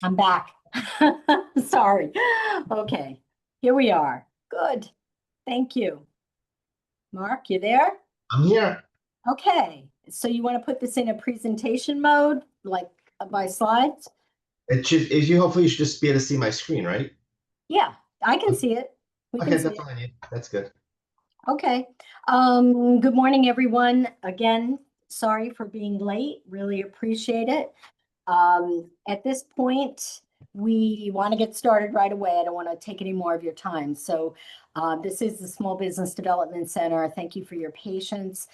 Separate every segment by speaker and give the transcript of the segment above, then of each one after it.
Speaker 1: I'm back. Sorry. Okay, here we are. Good. Thank you. Mark, you there?
Speaker 2: I'm here.
Speaker 1: Okay, so you want to put this in a presentation mode, like by slides?
Speaker 2: It should, if you hopefully you should just be able to see my screen, right?
Speaker 1: Yeah, I can
Speaker 2: Okay,
Speaker 1: see it. We can
Speaker 2: okay,
Speaker 1: see
Speaker 2: that's
Speaker 1: it.
Speaker 2: all I need. That's good.
Speaker 1: Okay. Good morning, everyone. Again, sorry for being late. Really appreciate it. At this point, we want to get started right away. I don't want to take any more of your time. So, this is the Small Business Development Center. Thank you for your patience.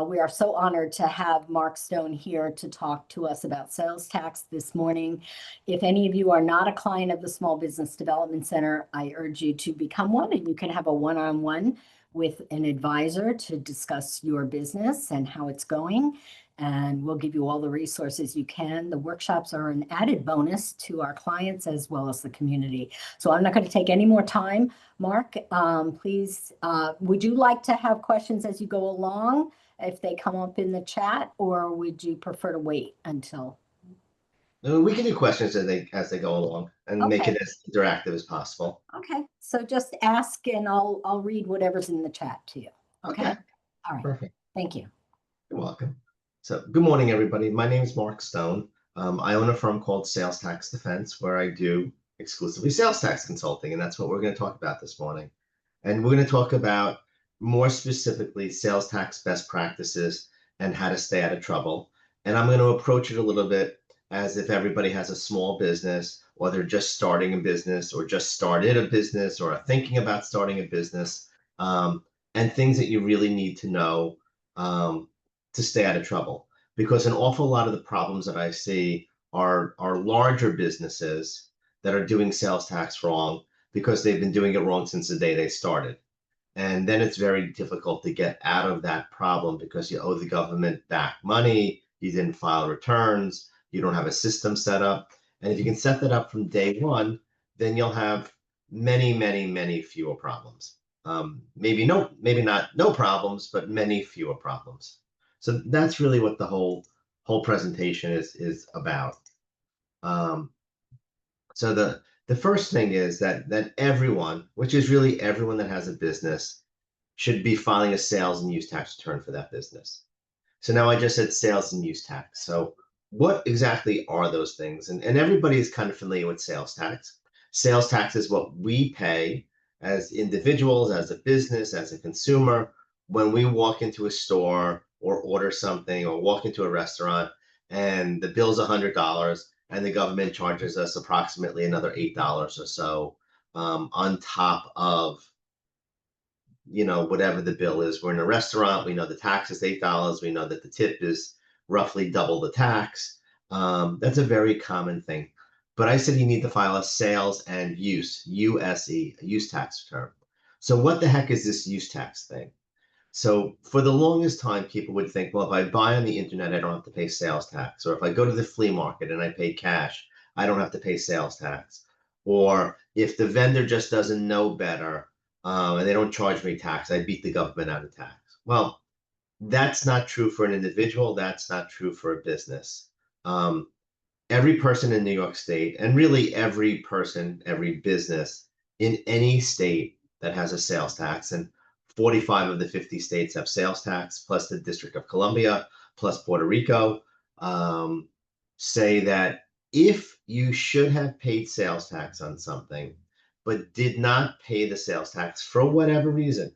Speaker 1: We are so honored to have Mark Stone here to talk to us about sales tax this morning. If any of you are not a client of the Small Business Development Center, I urge you to become one, and you can have a one-on-one with an advisor to discuss your business and how it's going. And we'll give you all the resources you can. The workshops are an added bonus to our clients as well as the community. So I'm not going to take any more time. Mark, please, would you like to have questions as you go along, if they come up in the chat, or would you prefer to wait until?
Speaker 2: We can do questions as they go along and make
Speaker 1: Okay,
Speaker 2: it as interactive as possible.
Speaker 1: okay. So just ask and I'll read whatever's in the chat to you. Okay?
Speaker 2: Okay,
Speaker 1: All right.
Speaker 2: perfect.
Speaker 1: Thank you.
Speaker 2: You're welcome. So, good morning, everybody. My name is Mark Stone. I own a firm called Sales Tax Defense, where I do exclusively sales tax consulting, and that's what we're going to talk about this morning. And we're going to talk about more specifically sales tax best practices and how to stay out of trouble. And I'm going to approach it a little bit as if everybody has a small business, or they're just starting a business, or just started a business, or are thinking about starting a business, and things that you really need to know um, to stay out of trouble. Because an awful lot of the problems that I see are larger businesses that are doing sales tax wrong because they've been doing it wrong since the day they started. And then it's very difficult to get out of that problem because you owe the government back money, you didn't file returns, you don't have a system set up. And if you can set that up from day one, then you'll have many, many, many fewer problems. Maybe not no problems, but many fewer problems. So that's really what the whole presentation is about. Um, so the first thing is that everyone, which is really everyone that has a business, should be filing a sales and use tax return for that business. So now I just said sales and use tax. So what exactly are those things? And everybody is kind of familiar with sales tax. Sales tax is what we pay as individuals, as a business, as a consumer, when we walk into a store or order something or walk into a restaurant and the bill's $100 and the government charges us approximately another $8 or so on top of whatever the bill is. We're in a restaurant. We know the tax is $8. We know that the tip is roughly double the tax. That's a very common thing. But I said you need to file a sales and USE, use tax return. So what the heck is this use tax thing? So for the longest time, people would think, well, if I buy on the internet, I don't have to pay sales tax. Or if I go to the flea market and I pay cash, I don't have to pay sales tax. Or if the vendor just doesn't know better, and they don't charge me tax, I beat the government out of tax. Well, that's not true for an individual. That's not true for a business. Um, every person in New York State, and really every person, every business in any state that has a sales tax, and 45 of the 50 states have sales tax, plus the District of Columbia, plus Puerto Rico, um, say that if you should have paid sales tax on something, but did not pay the sales tax for whatever reason,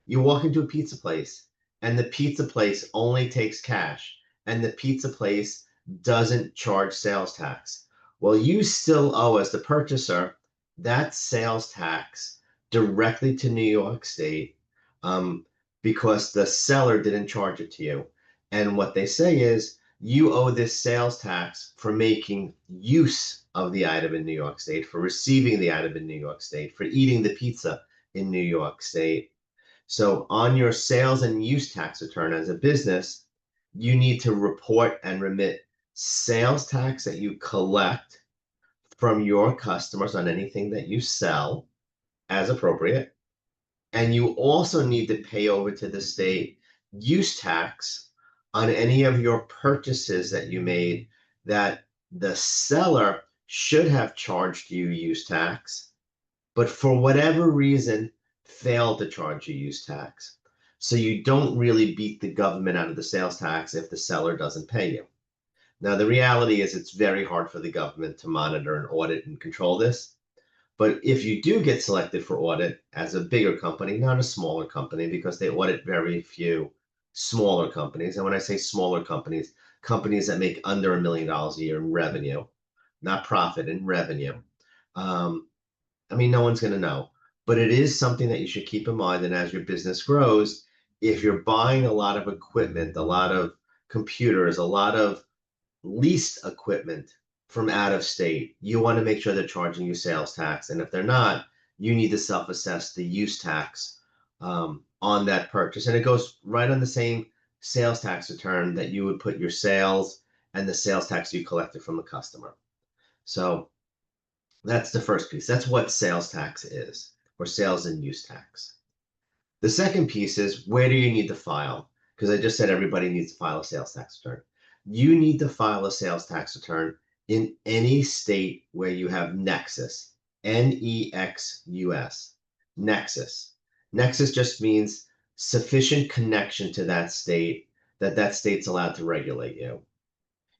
Speaker 2: you walk into a pizza place and the pizza place only takes cash and the pizza place doesn't charge sales tax. Well, you still owe, as the purchaser, that sales tax directly to New York State, um, because the seller didn't charge it to you. And what they say is you owe this sales tax for making use of the item in New York State, for receiving the item in New York State, for eating the pizza in New York State. So on your sales and use tax return as a business, you need to report and remit sales tax that you collect from your customers on anything that you sell as appropriate. And you also need to pay over to the state use tax on any of your purchases that you made that the seller should have charged you use tax, but for whatever reason failed to charge you use tax. So you don't really beat the government out of the sales tax if the seller doesn't pay you. Now, the reality is it's very hard for the government to monitor and audit and control this. But if you do get selected for audit as a bigger company, not a smaller company, because they audit very few smaller companies. And when I say smaller companies, companies that make under $1 million a year in revenue, not profit, in revenue. I mean, no one's going to know, but it is something that you should keep in mind. And as your business grows, if you're buying a lot of equipment, a lot of computers, a lot of leased equipment from out of state, you want to make sure they're charging you sales tax. And if they're not, you need to self-assess the use tax on that purchase. And it goes right on the same sales tax return that you would put your sales and the sales tax you collected from the customer. So that's the first piece. That's what sales tax is, or sales and use tax. The second piece is, where do you need to file? Because I just said everybody needs to file a sales tax return. You need to file a sales tax return in any state where you have nexus, Nexus. Nexus. Nexus just means sufficient connection to that state that that state's allowed to regulate you.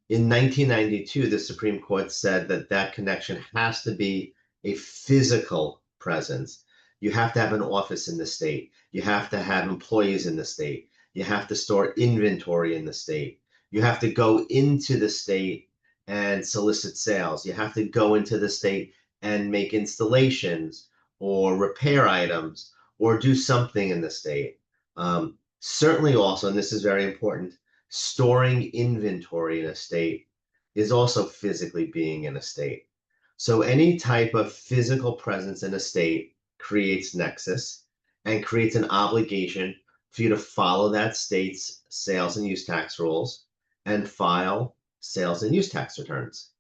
Speaker 2: In 1992, the Supreme Court said that that connection has to be a physical presence. You have to have an office in the state. You have to have employees in the state. You have to store inventory in the state. You have to go into the state and solicit sales. You have to go into the state and make installations or repair items or do something in the state. Certainly also, and this is very important, storing inventory in a state is also physically being in a state. So any type of physical presence in a state creates nexus and creates an obligation for you to follow that state's sales and use tax rules and file sales and use tax returns.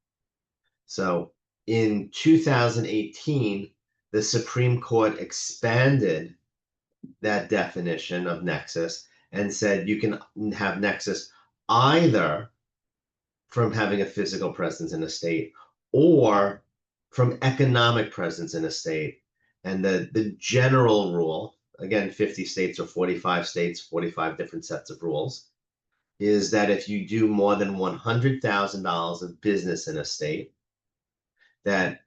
Speaker 2: So in 2018, the Supreme Court expanded that definition of nexus and said you can have nexus either from having a physical presence in a state or from economic presence in a state. And the general rule, again, 50 states or 45 states, 45 different sets of rules, is that if you do more than $100,000 of business in a state, that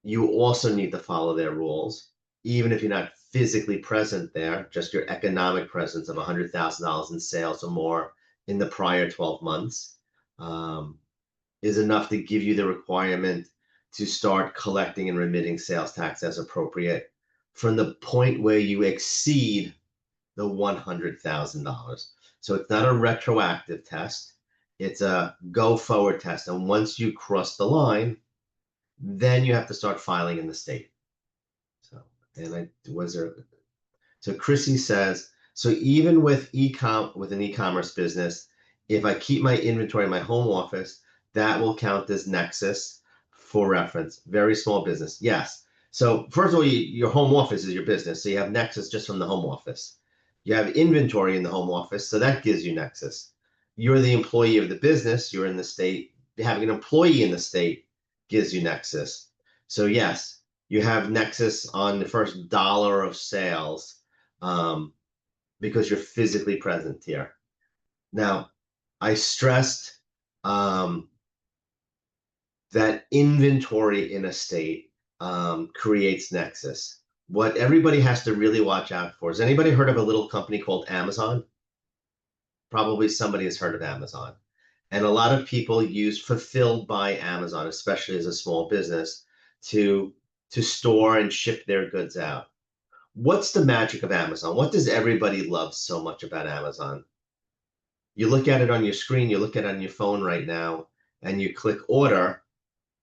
Speaker 2: you also need to follow their rules, even if you're not physically present there, just your economic presence of $100,000 in sales or more in the prior 12 months is enough to give you the requirement to start collecting and remitting sales tax as appropriate from the point where you exceed the $100,000. So it's not a retroactive test. It's a go forward test. And once you cross the line, then you have to start filing in the state. So, so Chrissy says, so even with an e-commerce business, if I keep my inventory in my home office, that will count as nexus for reference. Very small business. Yes. So first of all, your home office is your business. So you have nexus just from the home office. You have inventory in the home office. So that gives you nexus. You're the employee of the business. You're in the state. Having an employee in the state gives you nexus. So yes, you have nexus on the first dollar of sales because you're physically present here. Now, I stressed that inventory in a state creates nexus. What everybody has to really watch out for is, anybody heard of a little company called Amazon? Probably somebody has heard of Amazon. And a lot of people use fulfilled by Amazon, especially as a small business, to store and ship their goods out. What's the magic of Amazon? What does everybody love so much about Amazon? You look at it on your screen, you look at it on your phone right now, and you click order,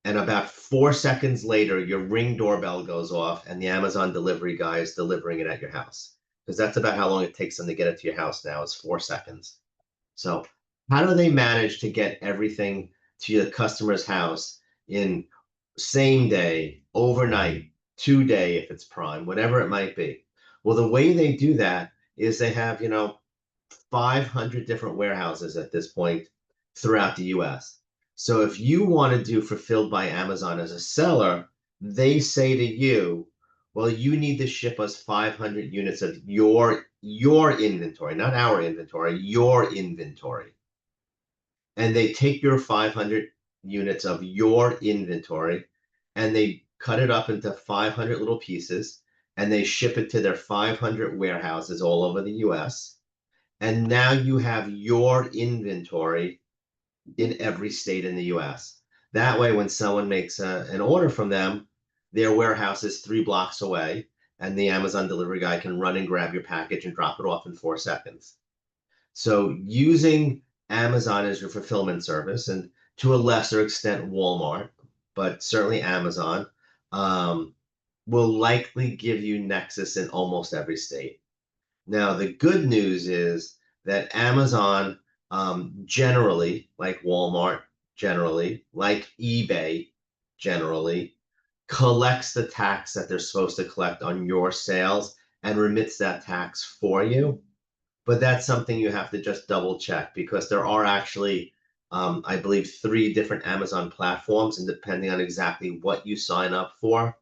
Speaker 2: and about 4 seconds later, your Ring doorbell goes off, and the Amazon delivery guy is delivering it at your house. Because that's about how long it takes them to get it to your house now, is 4 seconds. So how do they manage to get everything to your customer's house in same day, overnight, 2-day if it's Prime, whatever it might be? Well, the way they do that is they have, 500 different warehouses at this point throughout the US. So if you want to do fulfilled by Amazon as a seller, they say to you, well, you need to ship us 500 units of your inventory, not our inventory, your inventory. And they take your 500 units of your inventory and they cut it up into 500 little pieces and they ship it to their 500 warehouses all over the US. And now you have your inventory in every state in the US. That way, when someone makes an order from them, their warehouse is 3 blocks away, and the Amazon delivery guy can run and grab your package and drop it off in 4 seconds. So using Amazon as your fulfillment service, and to a lesser extent Walmart, but certainly Amazon, will likely give you Nexus in almost every state. Now, the good news is that Amazon, generally, like Walmart, generally, like eBay, generally, collects the tax that they're supposed to collect on your sales and remits that tax for you. But that's something you have to just double check because there are actually, I believe, 3 different Amazon platforms, and depending on exactly what you sign up for,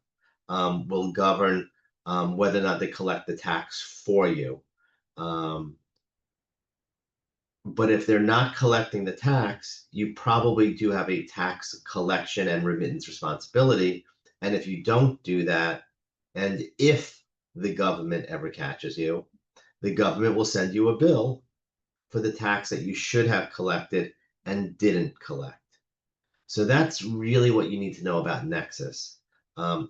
Speaker 2: will govern whether or not they collect the tax for you. But if they're not collecting the tax, you probably do have a tax collection and remittance responsibility. And if you don't do that, and if the government ever catches you, the government will send you a bill for the tax that you should have collected and didn't collect. So that's really what you need to know about Nexus,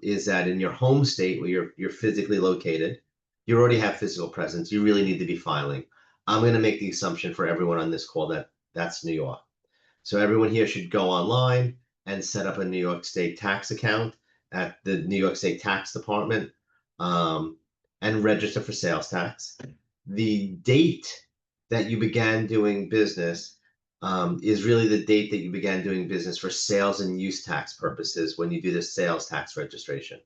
Speaker 2: is that in your home state where you're physically located, you already have physical presence. You really need to be filing. I'm going to make the assumption for everyone on this call that that's New York. So everyone here should go online and set up a New York State tax account at the New York State Tax Department, and register for sales tax. The date that you began doing business is really the date that you began doing business for sales and use tax purposes when you do the sales tax registration.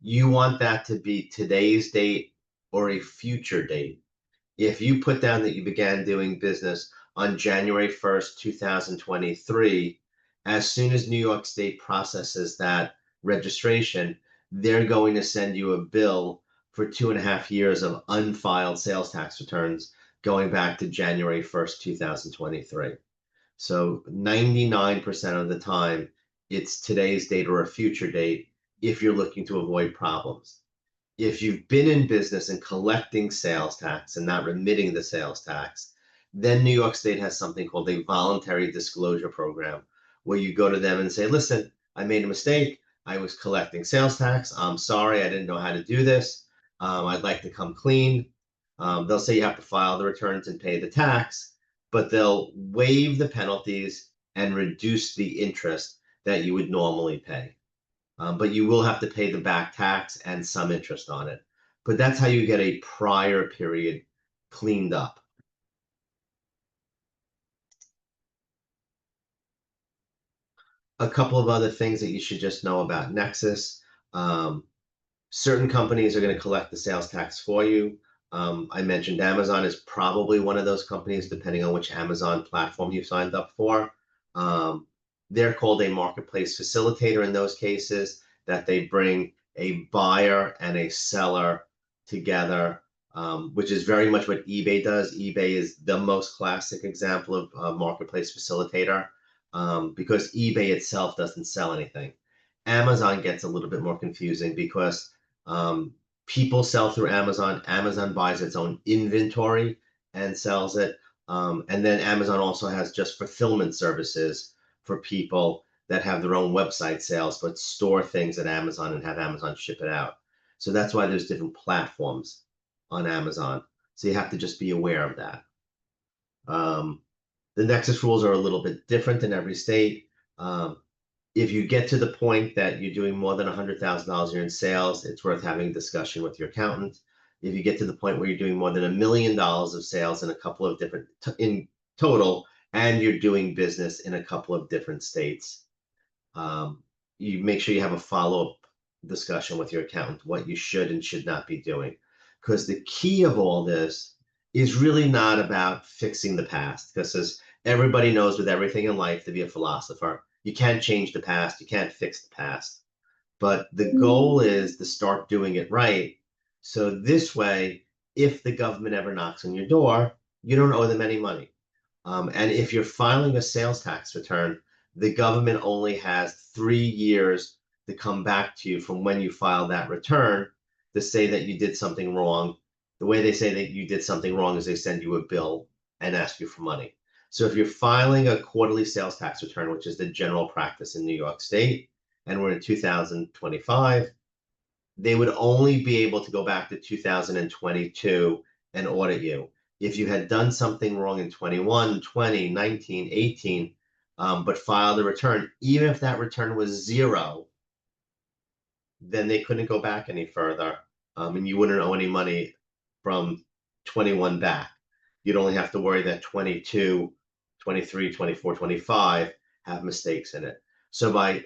Speaker 2: You want that to be today's date or a future date. If you put down that you began doing business on January 1st, 2023, as soon as New York State processes that registration, they're going to send you a bill for 2.5 years of unfiled sales tax returns going back to January 1st, 2023. So 99% of the time, it's today's date or a future date if you're looking to avoid problems. If you've been in business and collecting sales tax and not remitting the sales tax, then New York State has something called a voluntary disclosure program, where you go to them and say, listen, I made a mistake. I was collecting sales tax. I'm sorry. I didn't know how to do this. I'd like to come clean. They'll say you have to file the returns and pay the tax, but they'll waive the penalties and reduce the interest that you would normally pay. But you will have to pay the back tax and some interest on it. But that's how you get a prior period cleaned up. A couple of other things that you should just know about Nexus. Certain companies are going to collect the sales tax for you. I mentioned Amazon is probably one of those companies, depending on which Amazon platform you signed up for. They're called a marketplace facilitator in those cases, that they bring a buyer and a seller together, which is very much what eBay does. eBay is the most classic example of a marketplace facilitator, because eBay itself doesn't sell anything. Amazon gets a little bit more confusing because people sell through Amazon. Amazon buys its own inventory and sells it. And then Amazon also has just fulfillment services for people that have their own website sales, but store things at Amazon and have Amazon ship it out. So that's why there's different platforms on Amazon. So you have to just be aware of that. The Nexus rules are a little bit different in every state. If you get to the point that you're doing more than $100,000 a year in sales, it's worth having a discussion with your accountant. If you get to the point where you're doing more than $1 million of sales in a couple of different in total, and you're doing business in a couple of different states, you make sure you have a follow-up discussion with your accountant, what you should and should not be doing. Because the key of all this is really not about fixing the past, because Everybody knows with everything in life to be a philosopher. You can't change the past, you can't fix the past. But the goal is to start doing it right. So this way, if the government ever knocks on your door, you don't owe them any money. And if you're filing a sales tax return, the government only has 3 years to come back to you from when you file that return to say that you did something wrong. The way they say that you did something wrong is they send you a bill and ask you for money. So if you're filing a quarterly sales tax return, which is the general practice in New York State, and we're in 2025, they would only be able to go back to 2022 and audit you. If you had done something wrong in 21, 20, 19, 18, but filed a return, even if that return was zero, then they couldn't go back any further. And you wouldn't owe any money from 21 back. You'd only have to worry that 22, 23, 24, 25 have mistakes in it. So by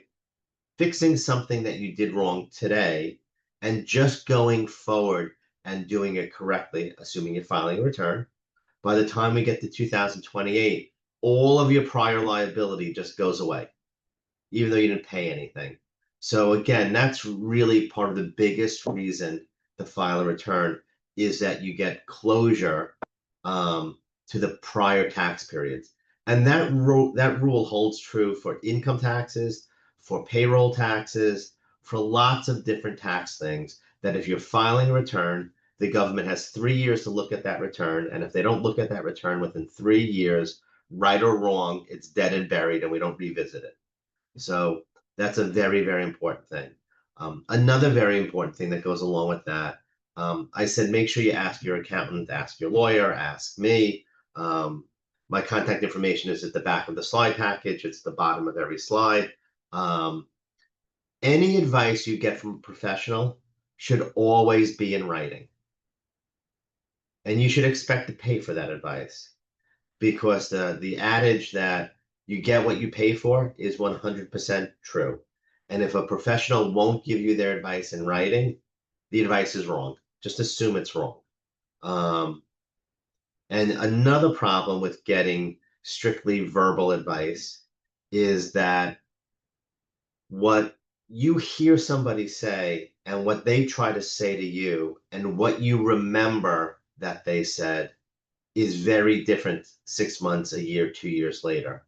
Speaker 2: fixing something that you did wrong today and just going forward and doing it correctly, assuming you're filing a return, by the time we get to 2028, all of your prior liability just goes away, even though you didn't pay anything. So again, that's really part of the biggest reason to file a return is that you get closure to the prior tax periods. And that rule holds true for income taxes, for payroll taxes, for lots of different tax things, that if you're filing a return, the government has 3 years to look at that return. And if they don't look at that return within 3 years, right or wrong, it's dead and buried and we don't revisit it. So that's a very, very important thing. Another very important thing that goes along with that, I said, make sure you ask your accountant, ask your lawyer, ask me. My contact information is at the back of the slide package. It's the bottom of every slide. Any advice you get from a professional should always be in writing. And you should expect to pay for that advice, because the adage that you get what you pay for is 100% true. And if a professional won't give you their advice in writing, the advice is wrong. Just assume it's wrong. And another problem with getting strictly verbal advice is that what you hear somebody say and what they try to say to you and what you remember that they said is very different 6 months, a year, 2 years later.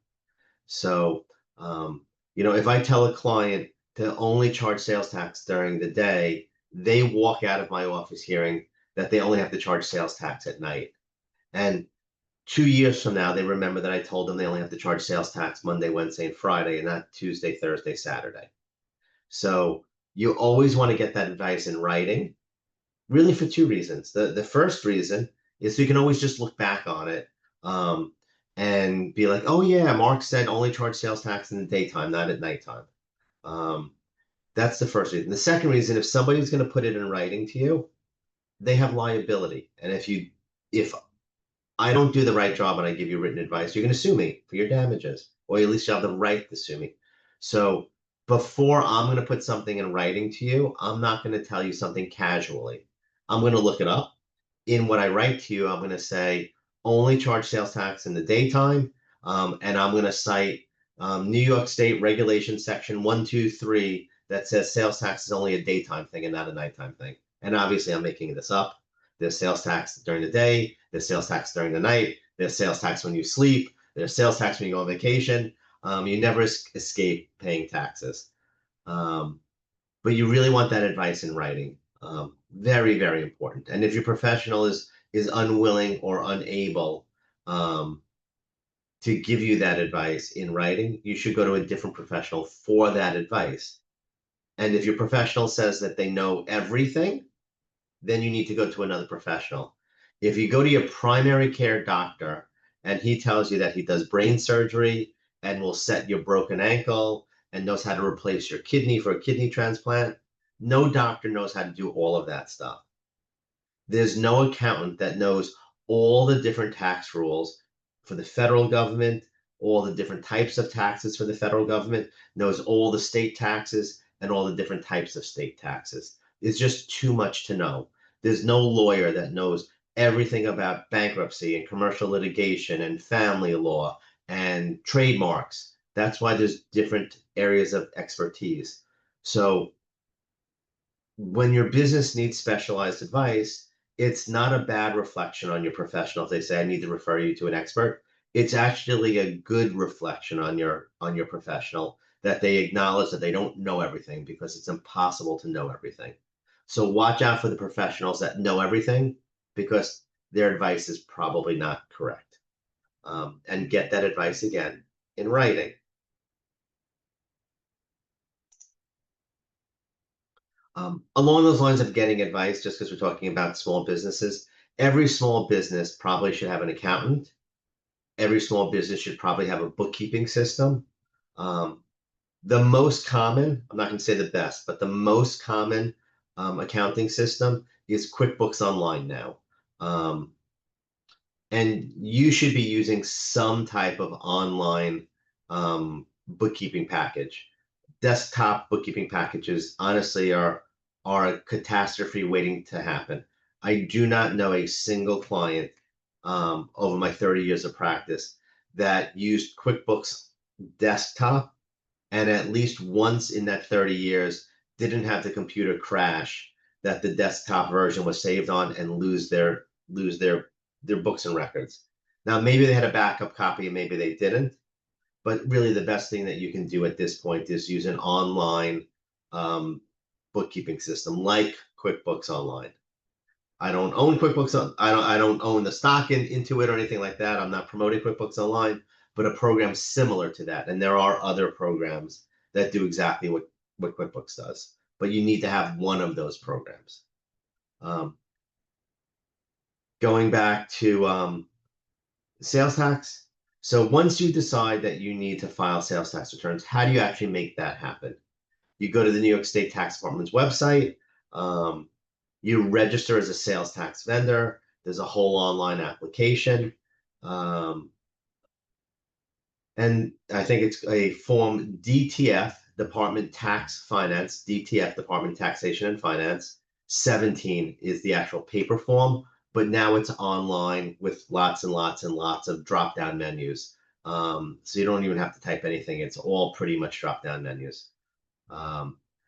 Speaker 2: So, if I tell a client to only charge sales tax during the day, they walk out of my office hearing that they only have to charge sales tax at night. And 2 years from now, they remember that I told them they only have to charge sales tax Monday, Wednesday, and Friday, and not Tuesday, Thursday, Saturday. So you always want to get that advice in writing, really for two reasons. The first reason is so you can always just look back on it and be like, oh yeah, Mark said only charge sales tax in the daytime, not at nighttime. That's the first reason. The second reason, if somebody's going to put it in writing to you, they have liability. And if I don't do the right job and I give you written advice, you're going to sue me for your damages, or at least you have the right to sue me. So before I'm going to put something in writing to you, I'm not going to tell you something casually. I'm going to look it up. In what I write to you, I'm going to say only charge sales tax in the daytime, and I'm going to cite New York State Regulation Section 123 that says sales tax is only a daytime thing and not a nighttime thing. And obviously, I'm making this up. There's sales tax during the day, there's sales tax during the night, there's sales tax when you sleep, there's sales tax when you go on vacation. You never escape paying taxes. But you really want that advice in writing. Very, very important. And if your professional is unwilling or unable to give you that advice in writing, you should go to a different professional for that advice. And if your professional says that they know everything, then you need to go to another professional. If you go to your primary care doctor and he tells you that he does brain surgery and will set your broken ankle and knows how to replace your kidney for a kidney transplant, no doctor knows how to do all of that stuff. There's no accountant that knows all the different tax rules for the federal government, all the different types of taxes for the federal government, knows all the state taxes and all the different types of state taxes. It's just too much to know. There's no lawyer that knows everything about bankruptcy and commercial litigation and family law and trademarks. That's why there's different areas of expertise. So when your business needs specialized advice, it's not a bad reflection on your professional if they say, I need to refer you to an expert. It's actually a good reflection on your professional that they acknowledge that they don't know everything, because it's impossible to know everything. So watch out for the professionals that know everything, because their advice is probably not correct. And get that advice again in writing. Along those lines of getting advice, just because we're talking about small businesses, every small business probably should have an accountant. Every small business should probably have a bookkeeping system. The most common, I'm not going to say the best, but the most common accounting system is QuickBooks Online now. And you should be using some type of online bookkeeping package. Desktop bookkeeping packages honestly are a catastrophe waiting to happen. I do not know a single client over my 30 years of practice that used QuickBooks Desktop and at least once in that 30 years didn't have the computer crash that the desktop version was saved on and lose their books and records. Now, maybe they had a backup copy and maybe they didn't, but really the best thing that you can do at this point is use an online bookkeeping system like QuickBooks Online. I don't own QuickBooks. I don't own the stock into it or anything like that. I'm not promoting QuickBooks Online, but a program similar to that. And there are other programs that do exactly what QuickBooks does, but you need to have one of those programs. Going back to sales tax. So once you decide that you need to file sales tax returns, how do you actually make that happen? You go to the New York State Tax Department's website. You register as a sales tax vendor. There's a whole online application. And I think it's a form DTF, Department Tax Finance, DTF, Department Taxation and Finance. 17 is the actual paper form, but now it's online with lots and lots and lots of drop-down menus. So you don't even have to type anything. It's all pretty much drop-down menus.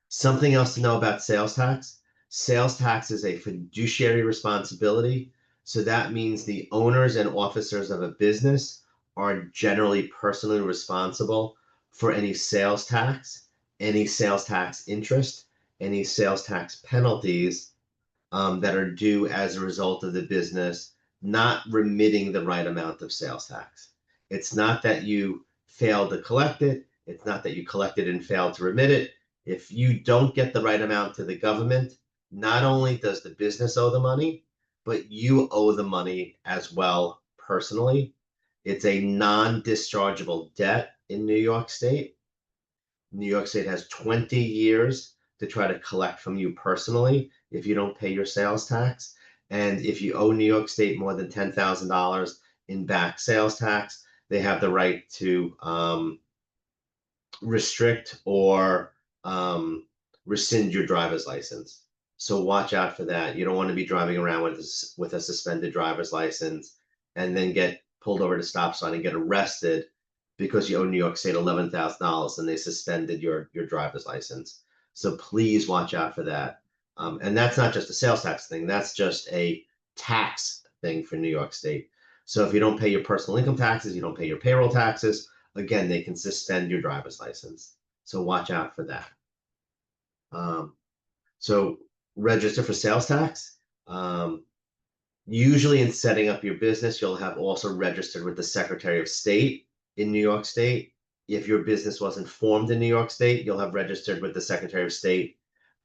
Speaker 2: Something else to know about sales tax. Sales tax is a fiduciary responsibility. So that means the owners and officers of a business are generally personally responsible for any sales tax, any sales tax interest, any sales tax penalties that are due as a result of the business not remitting the right amount of sales tax. It's not that you failed to collect it. It's not that you collected and failed to remit it. If you don't get the right amount to the government, not only does the business owe the money, but you owe the money as well personally. It's a non-dischargeable debt in New York State. New York State has 20 years to try to collect from you personally if you don't pay your sales tax. And if you owe New York State more than $10,000 in back sales tax, they have the right to restrict or rescind your driver's license. So watch out for that. You don't want to be driving around with a suspended driver's license and then get pulled over to stop sign and get arrested because you owe New York State $11,000 and they suspended your driver's license. So please watch out for that. And that's not just a sales tax thing. That's just a tax thing for New York State. So if you don't pay your personal income taxes, you don't pay your payroll taxes, again, they can suspend your driver's license. So watch out for that. So register for sales tax. Usually in setting up your business, you'll have also registered with the Secretary of State in New York State. If your business wasn't formed in New York State, you'll have registered with the Secretary of State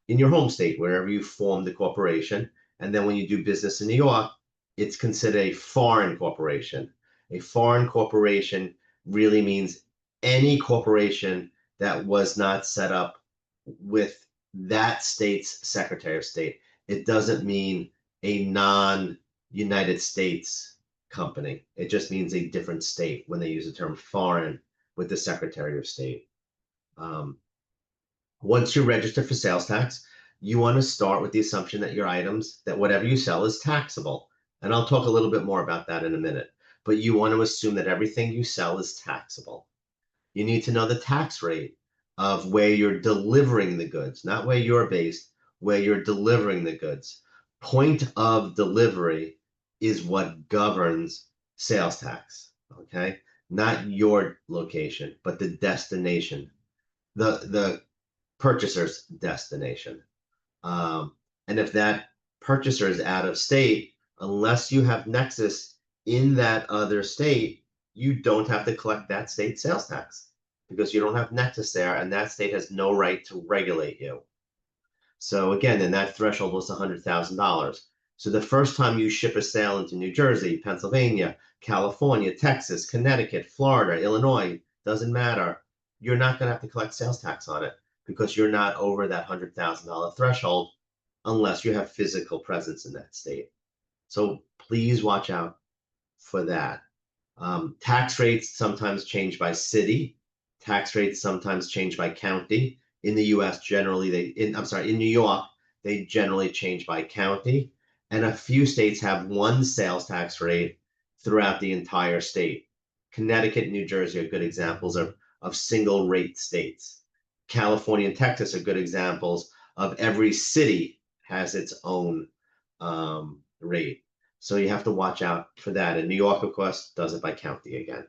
Speaker 2: in your home state, wherever you formed the corporation. And then when you do business in New York, it's considered a foreign corporation. A foreign corporation really means any corporation that was not set up with that state's Secretary of State. It doesn't mean a non-United States company. It just means a different state when they use the term foreign with the Secretary of State. Once you register for sales tax, you want to start with the assumption that your items, that whatever you sell is taxable. And I'll talk a little bit more about that in a minute. but you want to assume that everything you sell is taxable. You need to know the tax rate of where you're delivering the goods, not where you're based, where you're delivering the goods. Point of delivery is what governs sales tax, okay? Not your location, but the destination, the purchaser's destination. And if that purchaser is out of state, unless you have nexus in that other state, you don't have to collect that state sales tax because you don't have nexus there, and that state has no right to regulate you. So again, then that threshold was $100,000. So the first time you ship a sale into New Jersey, Pennsylvania, California, Texas, Connecticut, Florida, Illinois, doesn't matter, you're not going to have to collect sales tax on it because you're not over that $100,000 threshold unless you have physical presence in that state. So please watch out for that. Tax rates sometimes change by city. Tax rates sometimes change by county. In the US, generally, in New York, they generally change by county. And a few states have one sales tax rate throughout the entire state. Connecticut and New Jersey are good examples of single rate states. California and Texas are good examples of every city has its own rate. So you have to watch out for that. And New York, of course, does it by county again.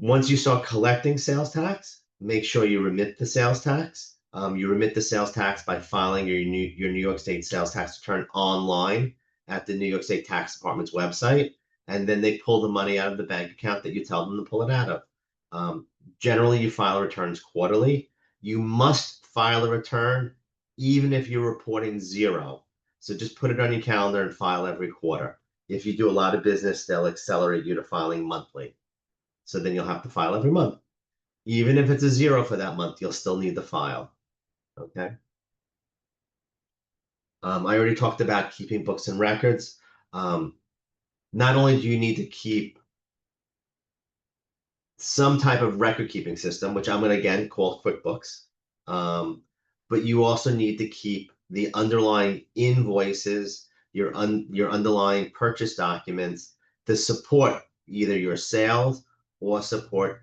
Speaker 2: Once you start collecting sales tax, make sure you remit the sales tax. You remit the sales tax by filing your New York State sales tax return online at the New York State Tax Department's website, and then they pull the money out of the bank account that you tell them to pull it out of. Generally, you file returns quarterly. You must file a return even if you're reporting zero. So just put it on your calendar and file every quarter. If you do a lot of business, they'll accelerate you to filing monthly. So then you'll have to file every month. Even if it's a zero for that month, you'll still need to file. Okay. I already talked about keeping books and records. Not only do you need to keep some type of record keeping system, which I'm going to again call QuickBooks, but you also need to keep the underlying invoices, your underlying purchase documents to support either your sales or support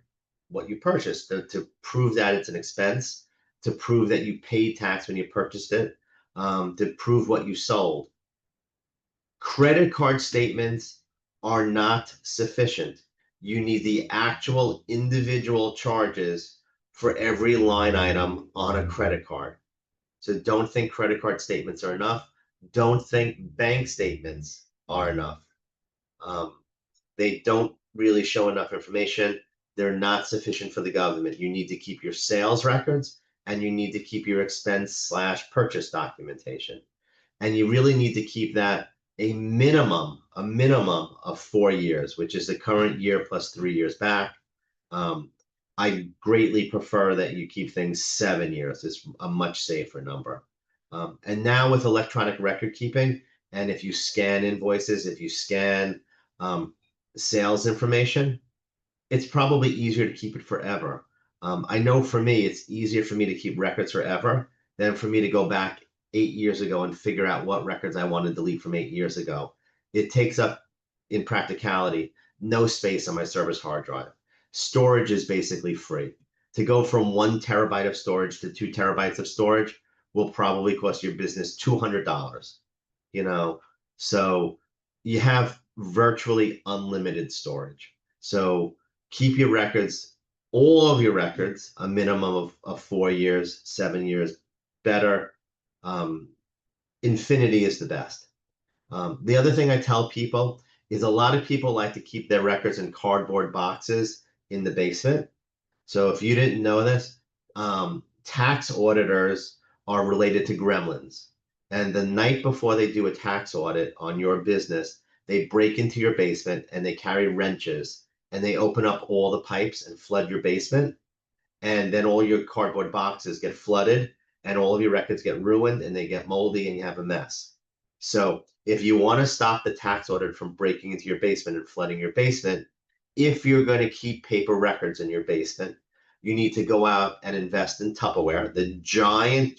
Speaker 2: what you purchased, to prove that it's an expense, to prove that you paid tax when you purchased it, to prove what you sold. Credit card statements are not sufficient. You need the actual individual charges for every line item on a credit card. So don't think credit card statements are enough. Don't think bank statements are enough. They don't really show enough information. They're not sufficient for the government. You need to keep your sales records and you need to keep your expense/purchase documentation. And you really need to keep that a minimum of 4 years, which is the current year plus 3 years back. I greatly prefer that you keep things 7 years. It's a much safer number. And now with electronic record keeping, and if you scan invoices, if you scan sales information, it's probably easier to keep it forever. I know for me, it's easier for me to keep records forever than for me to go back 8 years ago and figure out what records I want to delete from 8 years ago. It takes up, in practicality, no space on my server's hard drive. Storage is basically free. To go from 1 terabyte of storage to 2 terabytes of storage will probably cost your business $200. So you have virtually unlimited storage. So keep your records, all of your records, a minimum of 4 years, 7 years, better. Infinity is the best. The other thing I tell people is a lot of people like to keep their records in cardboard boxes in the basement. So if you didn't know this, tax auditors are related to gremlins. And the night before they do a tax audit on your business, they break into your basement and they carry wrenches and they open up all the pipes and flood your basement. And then all your cardboard boxes get flooded and all of your records get ruined and they get moldy and you have a mess. So if you want to stop the tax audit from breaking into your basement and flooding your basement, if you're going to keep paper records in your basement, you need to go out and invest in Tupperware, the giant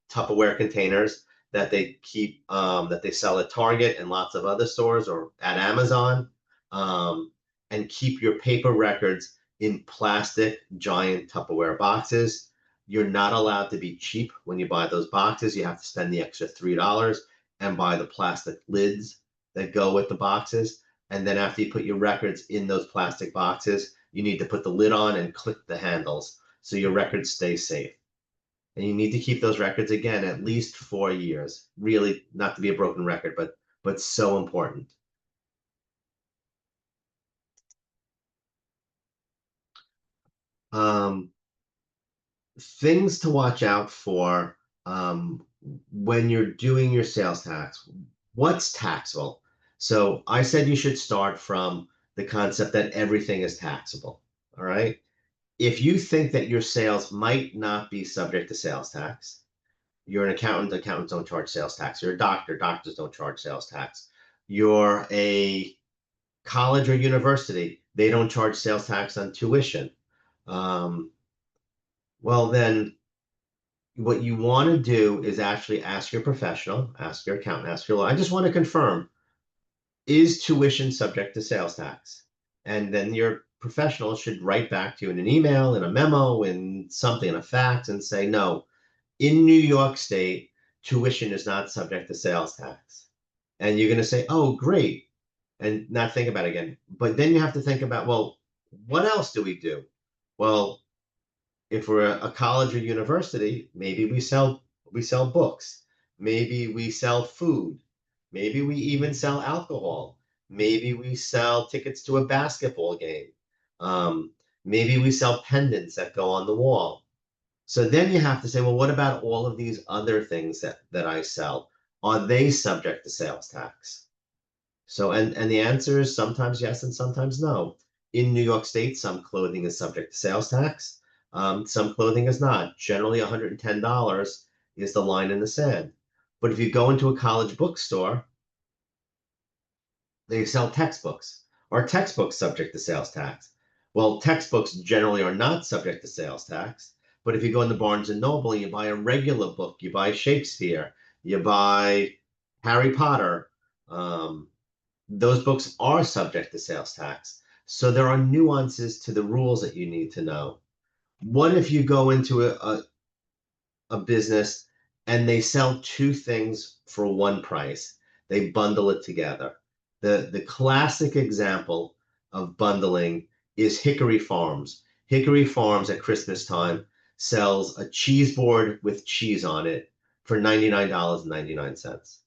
Speaker 2: Tupperware containers that they keep that they sell at Target and lots of other stores or at Amazon, and keep your paper records in plastic giant Tupperware boxes. You're not allowed to be cheap when you buy those boxes. You have to spend the extra $3 and buy the plastic lids that go with the boxes. And then after you put your records in those plastic boxes, you need to put the lid on and click the handles so your records stay safe. And you need to keep those records again at least 4 years. Really, not to be a broken record, but so important. Things to watch out for when you're doing your sales tax. What's taxable? So I said you should start from the concept that everything is taxable. All right. If you think that your sales might not be subject to sales tax, you're an accountant, accountants don't charge sales tax. You're a doctor, doctors don't charge sales tax. You're a college or university, they don't charge sales tax on tuition. Well, then what you want to do is actually ask your professional, ask your accountant, ask your lawyer. I just want to confirm, is tuition subject to sales tax? And then your professional should write back to you in an email, in a memo, in something, in a fax, and say, no, in New York State, tuition is not subject to sales tax. And you're going to say, oh, great, and not think about it again. But then you have to think about, well, what else do we do? Well, if we're a college or university, maybe we sell books, maybe we sell food, maybe we even sell alcohol, maybe we sell tickets to a basketball game, maybe we sell pendants that go on the wall. So then you have to say, well, what about all of these other things that I sell? Are they subject to sales tax? So, and the answer is sometimes yes and sometimes no. In New York State, some clothing is subject to sales tax. Some clothing is not. Generally, $110 is the line in the sand. But if you go into a college bookstore, they sell textbooks. Are textbooks subject to sales tax? Well, textbooks generally are not subject to sales tax. But if you go into Barnes and Noble and you buy a regular book, you buy Shakespeare, you buy Harry Potter, those books are subject to sales tax. So there are nuances to the rules that you need to know. What if you go into a business and they sell two things for one price? They bundle it together. The classic example of bundling is Hickory Farms. Hickory Farms at Christmas time sells a cheese board with cheese on it for $99.99.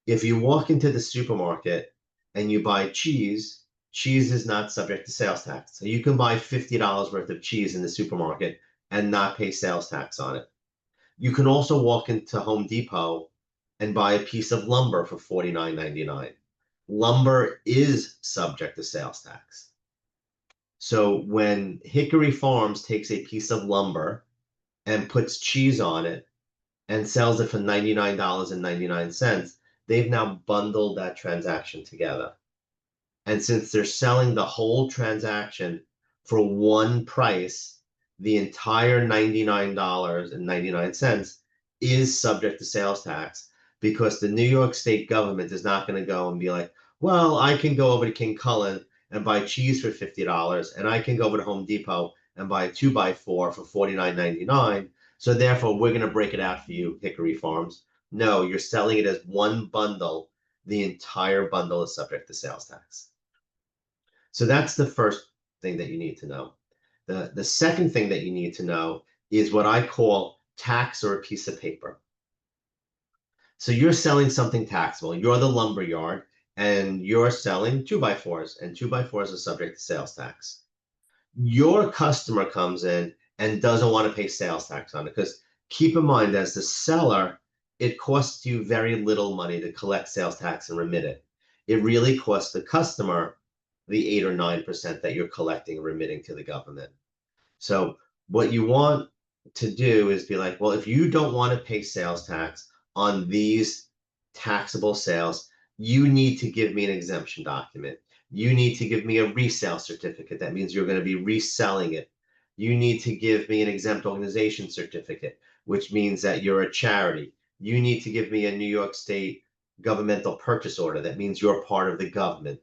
Speaker 2: If you walk into the supermarket and you buy cheese, cheese is not subject to sales tax. So you can buy $50 worth of cheese in the supermarket and not pay sales tax on it. You can also walk into Home Depot and buy a piece of lumber for $49.99. Lumber is subject to sales tax. So when Hickory Farms takes a piece of lumber and puts cheese on it and sells it for $99.99, they've now bundled that transaction together. And since they're selling the whole transaction for one price, the entire $99.99 is subject to sales tax, because the New York State government is not going to go and be like, well, I can go over to King Cullen and buy cheese for $50, and I can go over to Home Depot and buy a 2x4 for $49.99. So therefore, we're going to break it out for you, Hickory Farms. No, you're selling it as one bundle. The entire bundle is subject to sales tax. So that's the first thing that you need to know. The second thing that you need to know is what I call tax or a piece of paper. So you're selling something taxable. You're the lumber yard and you're selling 2x4s, and 2x4s are subject to sales tax. Your customer comes in and doesn't want to pay sales tax on it, because keep in mind, as the seller, it costs you very little money to collect sales tax and remit it. It really costs the customer the 8 or 9% that you're collecting and remitting to the government. So what you want to do is be like, well, if you don't want to pay sales tax on these taxable sales, you need to give me an exemption document. You need to give me a resale certificate. That means you're going to be reselling it. You need to give me an exempt organization certificate, which means that you're a charity. you need to give me a New York State governmental purchase order. That means you're part of the government.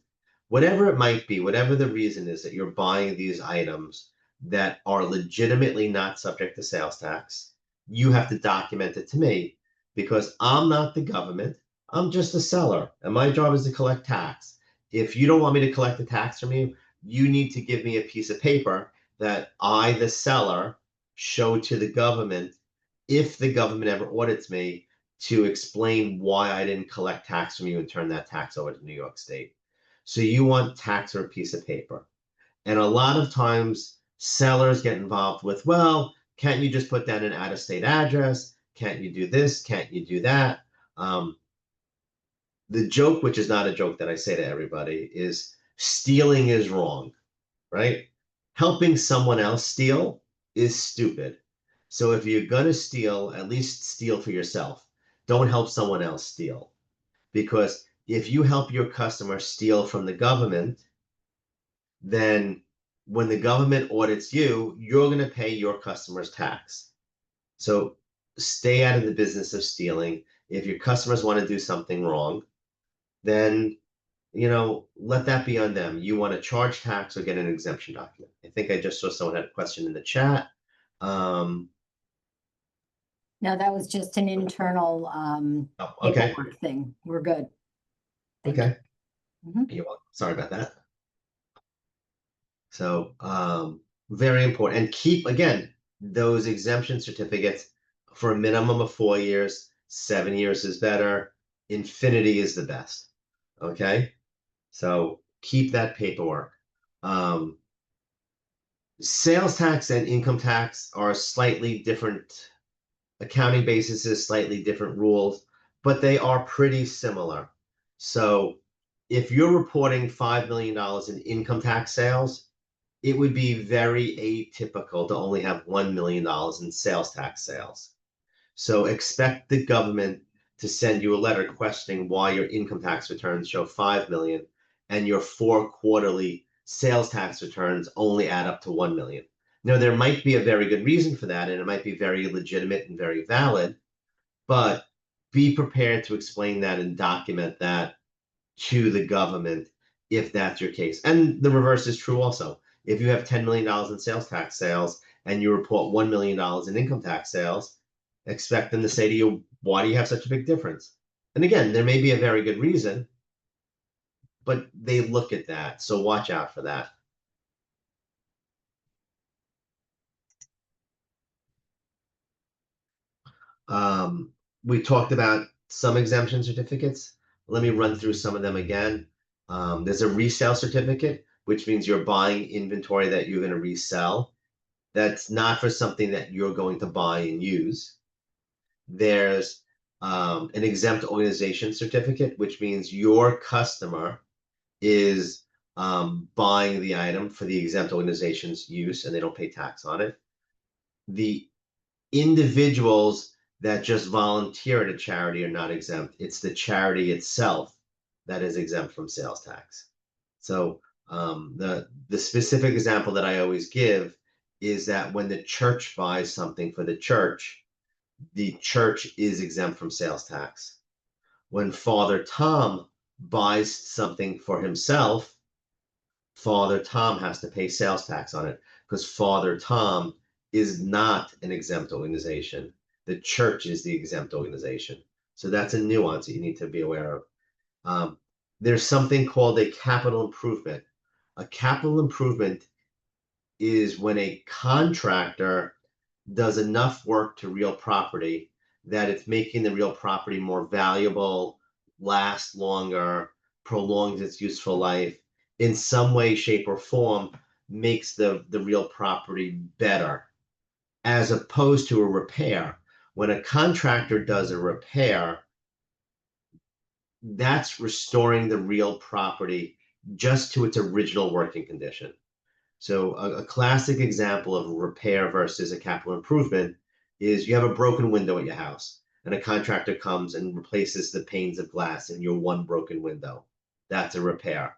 Speaker 2: Whatever it might be, whatever the reason is that you're buying these items that are legitimately not subject to sales tax, you have to document it to me because I'm not the government. I'm just a seller, and my job is to collect tax. If you don't want me to collect the tax from you, you need to give me a piece of paper that I, the seller, show to the government if the government ever audits me to explain why I didn't collect tax from you and turn that tax over to New York State. So you want tax or a piece of paper. And a lot of times sellers get involved with, well, can't you just put down an out-of-state address? Can't you do this? Can't you do that? The joke, which is not a joke that I say to everybody, is stealing is wrong, right? Helping someone else steal is stupid. So if you're gonna steal, at least steal for yourself. Don't help someone else steal. Because if you help your customer steal from the government, then when the government audits you, you're going to pay your customers tax. So stay out of the business of stealing. If your customers want to do something wrong, then let that be on them. You want to charge tax or get an exemption document. I think I just saw someone had a question in the chat.
Speaker 1: No, that was just an internal
Speaker 2: Okay.
Speaker 1: paperwork thing. We're good. Thank
Speaker 2: Okay.
Speaker 1: you. Mhm.
Speaker 2: You're welcome. Sorry about that. So very important. And keep, again, those exemption certificates for a minimum of 4 years. 7 years is better. Infinity is the best. Okay. So keep that paperwork. Sales tax and income tax are slightly different accounting bases, slightly different rules, but they are pretty similar. So if you're reporting $5 million in income tax sales, it would be very atypical to only have $1 million in sales tax sales. So expect the government to send you a letter questioning why your income tax returns show 5 million and your 4 quarterly sales tax returns only add up to 1 million. Now, there might be a very good reason for that, and it might be very legitimate and very valid, but be prepared to explain that and document that to the government if that's your case. And the reverse is true also. If you have $10 million in sales tax sales and you report $1 million in income tax sales, expect them to say to you, why do you have such a big difference? And again, there may be a very good reason, but they look at that. So watch out for that. We talked about some exemption certificates. Let me run through some of them again. There's a resale certificate, which means you're buying inventory that you're going to resell. That's not for something that you're going to buy and use. There's an exempt organization certificate, which means your customer is buying the item for the exempt organization's use and they don't pay tax on it. The individuals that just volunteer at a charity are not exempt. It's the charity itself that is exempt from sales tax. So the specific example that I always give is that when the church buys something for the church is exempt from sales tax. When Father Tom buys something for himself, Father Tom has to pay sales tax on it because Father Tom is not an exempt organization. The church is the exempt organization. So that's a nuance that you need to be aware of. There's something called a capital improvement. A capital improvement is when a contractor does enough work to real property that it's making the real property more valuable, last longer, prolongs its useful life, in some way, shape, or form, makes the real property better, as opposed to a repair. When a contractor does a repair, that's restoring the real property just to its original working condition. So a classic example of a repair versus a capital improvement is you have a broken window at your house and a contractor comes and replaces the panes of glass in your one broken window. That's a repair.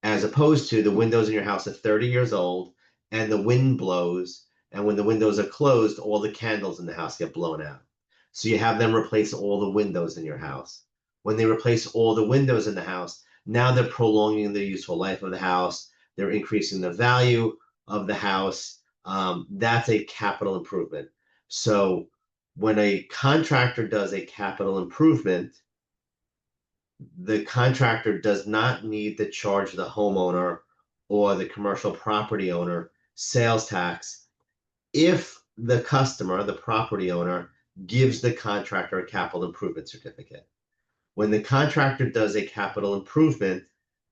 Speaker 2: As opposed to the windows in your house are 30 years old and the wind blows, and when the windows are closed, all the candles in the house get blown out. So you have them replace all the windows in your house. When they replace all the windows in the house, now they're prolonging the useful life of the house. They're increasing the value of the house. That's a capital improvement. So when a contractor does a capital improvement, the contractor does not need to charge the homeowner or the commercial property owner sales tax if the customer, the property owner, gives the contractor a capital improvement certificate. When the contractor does a capital improvement,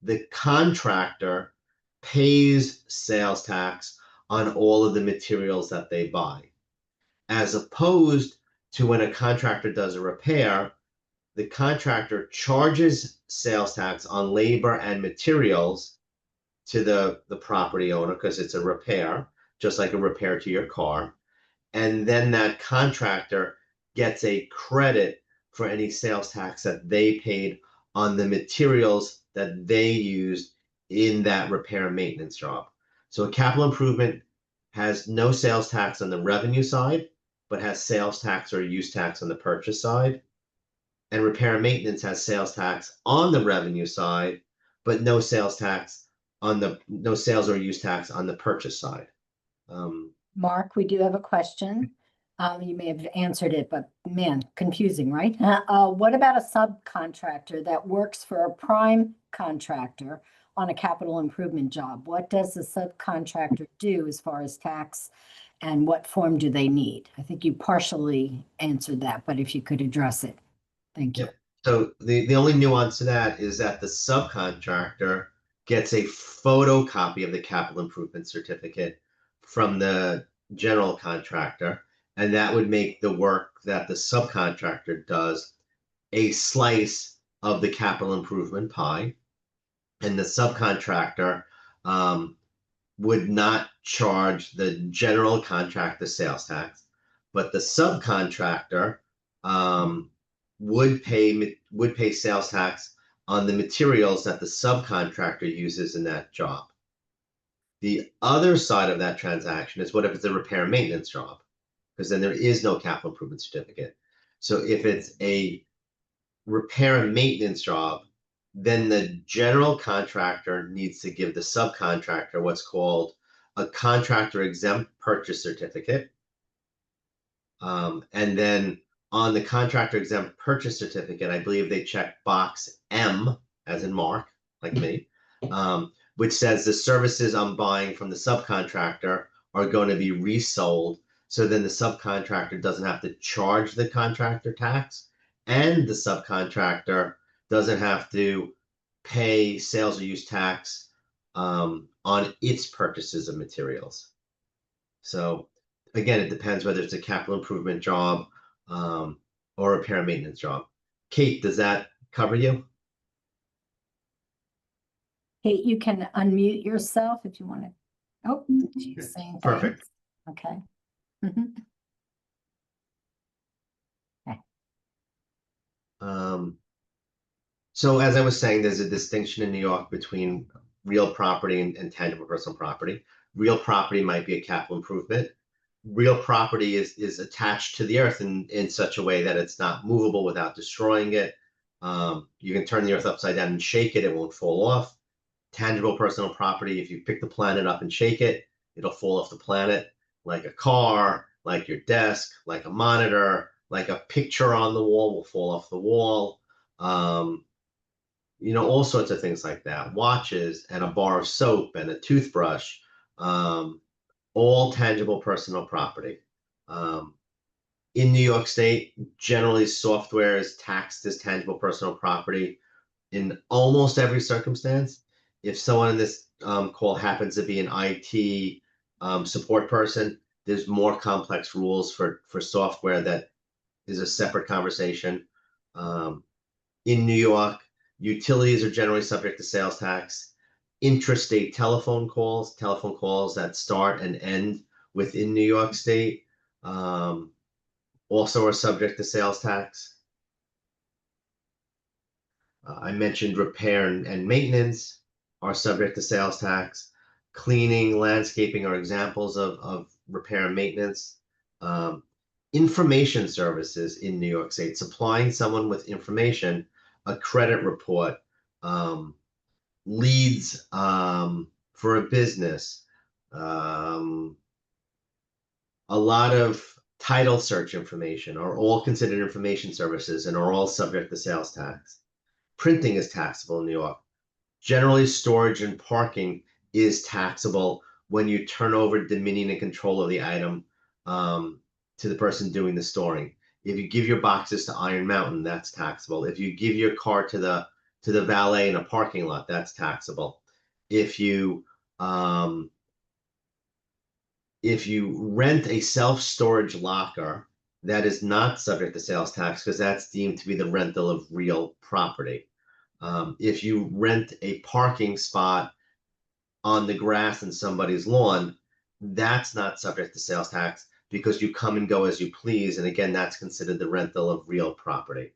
Speaker 2: the contractor pays sales tax on all of the materials that they buy, as opposed to when a contractor does a repair, the contractor charges sales tax on labor and materials to the property owner because it's a repair, just like a repair to your car. And then that contractor gets a credit for any sales tax that they paid on the materials that they used in that repair and maintenance job. So a capital improvement has no sales tax on the revenue side, but has sales tax or use tax on the purchase side. And repair and maintenance has sales tax on the revenue side, but no sales tax on no sales or use tax on the purchase side.
Speaker 1: Mark, we do have a question. You may have answered it, but man, confusing, right? What about a subcontractor that works for a prime contractor on a capital improvement job? What does the subcontractor do as far as tax and what form do they need? I think you partially answered that, but if you could address it. Thank you.
Speaker 2: Yep. So the only nuance to that is that the subcontractor gets a photocopy of the capital improvement certificate from the general contractor, and that would make the work that the subcontractor does a slice of the capital improvement pie. And the subcontractor would not charge the general contractor sales tax, but the subcontractor would pay sales tax on the materials that the subcontractor uses in that job. The other side of that transaction is what if it's a repair and maintenance job? Because then there is no capital improvement certificate. So if it's a repair and maintenance job, then the general contractor needs to give the subcontractor what's called a contractor exempt purchase certificate. And then on the contractor exempt purchase certificate, I believe they check box M, as in Mark, like me, which says the services I'm buying from the subcontractor are going to be resold. So then the subcontractor doesn't have to charge the contractor tax, and the subcontractor doesn't have to pay sales or use tax on its purchases of materials. So again, it depends whether it's a capital improvement job or a repair and maintenance job. Kate, does that cover you?
Speaker 1: Kate, you can unmute yourself if you want to. Oh, she's saying
Speaker 2: Perfect.
Speaker 1: thanks. Okay. Mhm.
Speaker 2: So as I was saying, there's a distinction in New York between real property and tangible personal property. Real property might be a capital improvement. Real property is attached to the earth in such a way that it's not movable without destroying it. You can turn the earth upside down and shake it, it won't fall off. Tangible personal property, if you pick the planet up and shake it, it'll fall off the planet, like a car, like your desk, like a monitor, like a picture on the wall will fall off the wall. All sorts of things like that. Watches and a bar of soap and a toothbrush, all tangible personal property. In New York State, generally software is taxed as tangible personal property in almost every circumstance. If someone in this call happens to be an IT support person, there's more complex rules for software that is a separate conversation. In New York, utilities are generally subject to sales tax. Intrastate telephone calls that start and end within New York State, also are subject to sales tax. I mentioned repair and maintenance are subject to sales tax. Cleaning, landscaping are examples of repair and maintenance. information services in New York State, supplying someone with information, a credit report, leads for a business, a lot of title search information are all considered information services and are all subject to sales tax. Printing is taxable in New York. Generally, storage and parking is taxable when you turn over dominion and control of the item to the person doing the storing. If you give your boxes to Iron Mountain, that's taxable. If you give your car to the valet in a parking lot, that's taxable. If you rent a self-storage locker, that is not subject to sales tax because that's deemed to be the rental of real property. If you rent a parking spot on the grass in somebody's lawn, that's not subject to sales tax because you come and go as you please. And again, that's considered the rental of real property.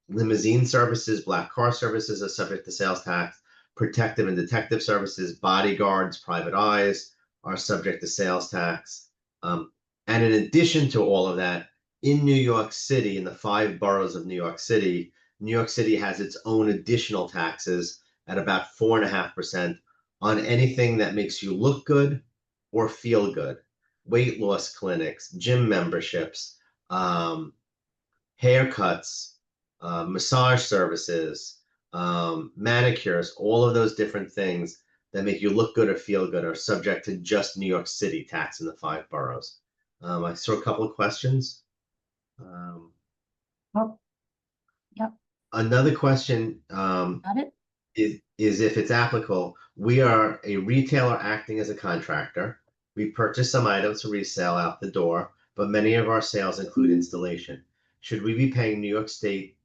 Speaker 2: Limousine services, black car services are subject to sales tax. Protective and detective services, bodyguards, private eyes are subject to sales tax. And in addition to all of that, in New York City, in the 5 boroughs of New York City has its own additional taxes at about 4.5% on anything that makes you look good or feel good. Weight loss clinics, gym memberships, haircuts, massage services, manicures, all of those different things that make you look good or feel good are subject to just New York City tax in the 5 boroughs. I saw a couple of questions.
Speaker 1: Oh, yep,
Speaker 2: Another question
Speaker 1: got it.
Speaker 2: is if it's applicable. We are a retailer acting as a contractor. We purchase some items to resell out the door, but many of our sales include installation. Should we be paying New York State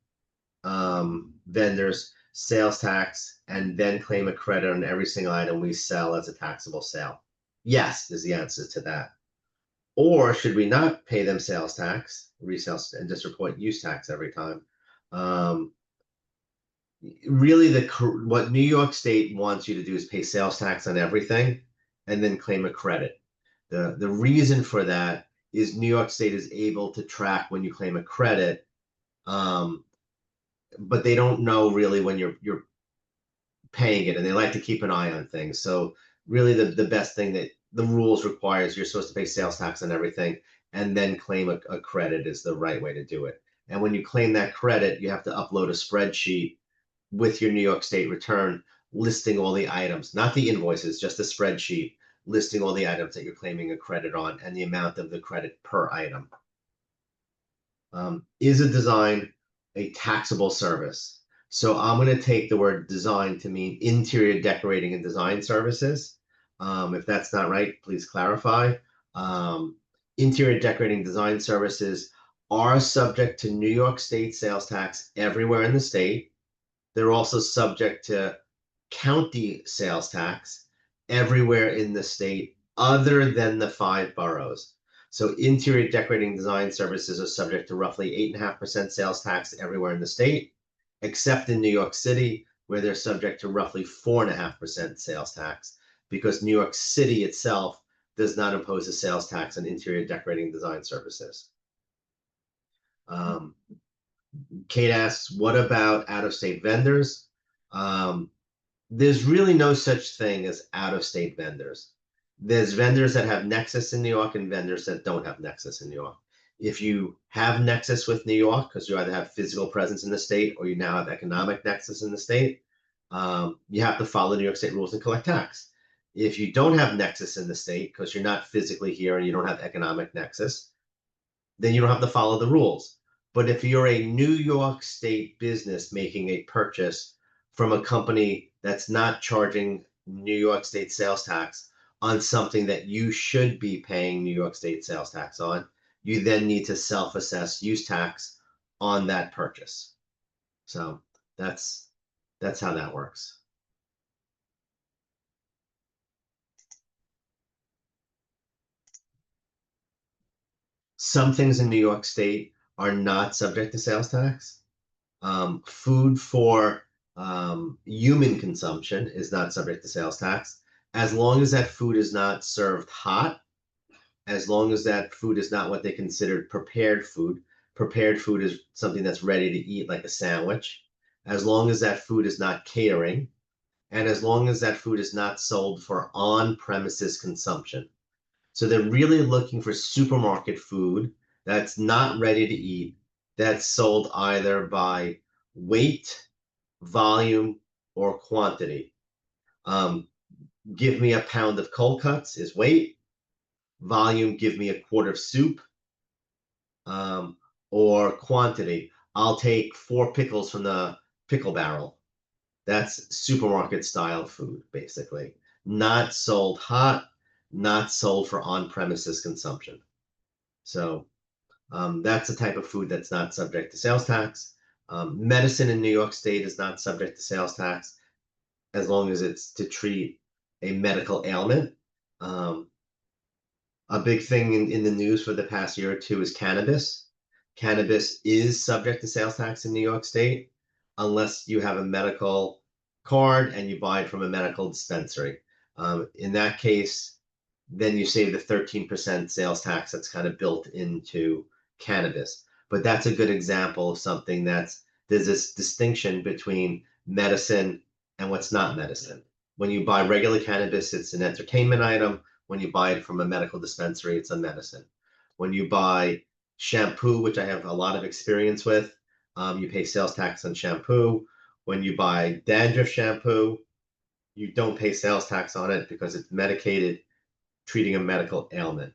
Speaker 2: vendors sales tax and then claim a credit on every single item we sell as a taxable sale? Yes, is the answer to that. Or should we not pay them sales tax, resale, and just report use tax every time? Really, what New York State wants you to do is pay sales tax on everything and then claim a credit. The reason for that is New York State is able to track when you claim a credit, but they don't know really when you're paying it, and they like to keep an eye on things. So really, the best thing that the rules requires, you're supposed to pay sales tax on everything and then claim a credit is the right way to do it. And when you claim that credit, you have to upload a spreadsheet with your New York State return listing all the items, not the invoices, just a spreadsheet listing all the items that you're claiming a credit on and the amount of the credit per item. Is a design a taxable service? So I'm going to take the word design to mean interior decorating and design services. If that's not right, please clarify. Interior decorating design services are subject to New York State sales tax everywhere in the state. They're also subject to county sales tax everywhere in the state other than the 5 boroughs. So interior decorating design services are subject to roughly 8.5% sales tax everywhere in the state, except in New York City, where they're subject to roughly 4.5% sales tax, because New York City itself does not impose a sales tax on interior decorating design services. Kate asks, what about out-of-state vendors? There's really no such thing as out-of-state vendors. There's vendors that have nexus in New York and vendors that don't have nexus in New York. If you have nexus with New York, because you either have physical presence in the state or you now have economic nexus in the state, you have to follow New York State rules and collect tax. If you don't have nexus in the state because you're not physically here and you don't have economic nexus, then you don't have to follow the rules. But if you're a New York State business making a purchase from a company that's not charging New York State sales tax on something that you should be paying New York State sales tax on, you then need to self-assess use tax on that purchase. So that's how that works. Some things in New York State are not subject to sales tax. Food for human consumption is not subject to sales tax as long as that food is not served hot as long as that food is not what they considered prepared food. Prepared food is something that's ready to eat, like a sandwich. As long as that food is not catering, and as long as that food is not sold for on-premises consumption. So they're really looking for supermarket food that's not ready to eat, that's sold either by weight, volume, or quantity. Give me a pound of cold cuts is weight. Volume, give me a quart of soup. Or quantity, I'll take 4 pickles from the pickle barrel. That's supermarket style food, basically. Not sold hot, not sold for on-premises consumption. So that's the type of food that's not subject to sales tax. Medicine in New York State is not subject to sales tax as long as it's to treat a medical ailment. A big thing in the news for the past year or two is cannabis. Cannabis is subject to sales tax in New York State unless you have a medical card and you buy it from a medical dispensary. In that case, then you save the 13% sales tax that's kind of built into cannabis. But that's a good example of something there's this distinction between medicine and what's not medicine. When you buy regular cannabis, it's an entertainment item. When you buy it from a medical dispensary, it's a medicine. When you buy shampoo, which I have a lot of experience with, you pay sales tax on shampoo. When you buy dandruff shampoo, you don't pay sales tax on it because it's medicated, treating a medical ailment.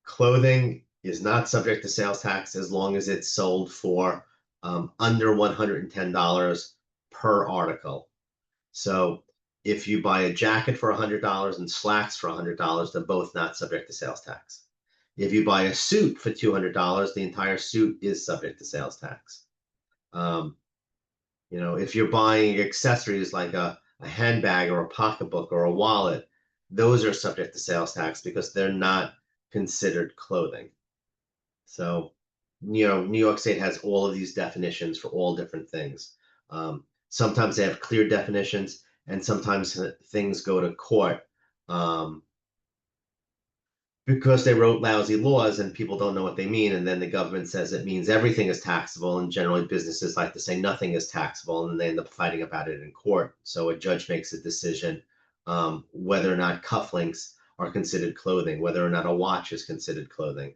Speaker 2: Clothing is not subject to sales tax as long as it's sold for under $110 per article. So if you buy a jacket for $100 and slacks for $100, they're both not subject to sales tax. If you buy a suit for $200, the entire suit is subject to sales tax. If you're buying accessories like a handbag or a pocketbook or a wallet, those are subject to sales tax because they're not considered clothing. So, New York State has all of these definitions for all different things. Sometimes they have clear definitions, and sometimes things go to court because they wrote lousy laws and people don't know what they mean. And then the government says it means everything is taxable. And generally businesses like to say nothing is taxable, and they end up fighting about it in court. So a judge makes a decision whether or not cufflinks are considered clothing, whether or not a watch is considered clothing.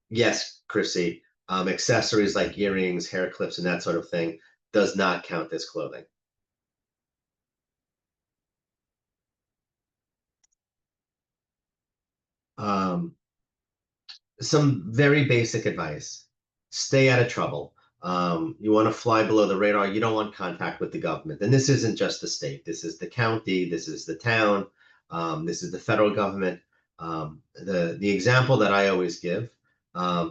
Speaker 2: Yes, Chrissy, accessories like earrings, hair clips, and that sort of thing does not count as clothing. Some very basic advice. Stay out of trouble. You want to fly below the radar. You don't want contact with the government. And this isn't just the state. This is the county. This is the town. This is the federal government. The example that I always give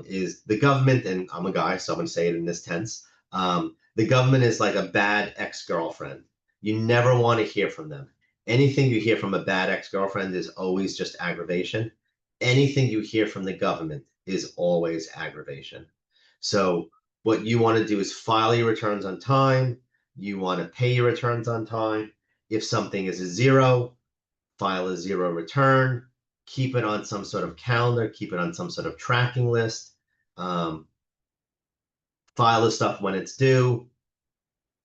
Speaker 2: is the government, and I'm a guy, so I'm going to say it in this tense. The government is like a bad ex-girlfriend. You never want to hear from them. Anything you hear from a bad ex-girlfriend is always just aggravation. Anything you hear from the government is always aggravation. So what you want to do is file your returns on time. You want to pay your returns on time. If something is a zero, file a zero return. Keep it on some sort of calendar. Keep it on some sort of tracking list. File the stuff when it's due,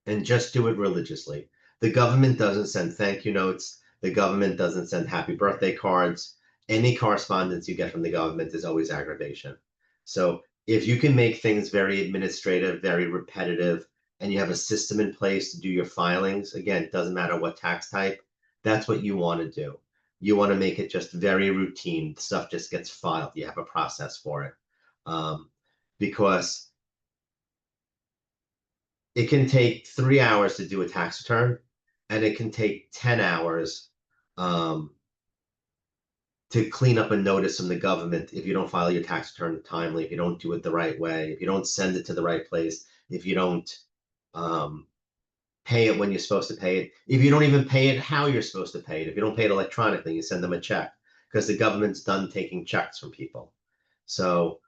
Speaker 2: and just do it religiously. The government doesn't send thank you notes. The government doesn't send happy birthday cards. Any correspondence you get from the government is always aggravation. So if you can make things very administrative, very repetitive, and you have a system in place to do your filings, again, it doesn't matter what tax type, that's what you want to do. You want to make it just very routine. Stuff just gets filed. You have a process for it. Because it can take 3 hours to do a tax return, and it can take 10 hours to clean up a notice from the government if you don't file your tax return timely, if you don't do it the right way, if you don't send it to the right place, if you don't pay it when you're supposed to pay it, if you don't even pay it how you're supposed to pay it, if you don't pay it electronically, you send them a check because the government's done taking checks from people. So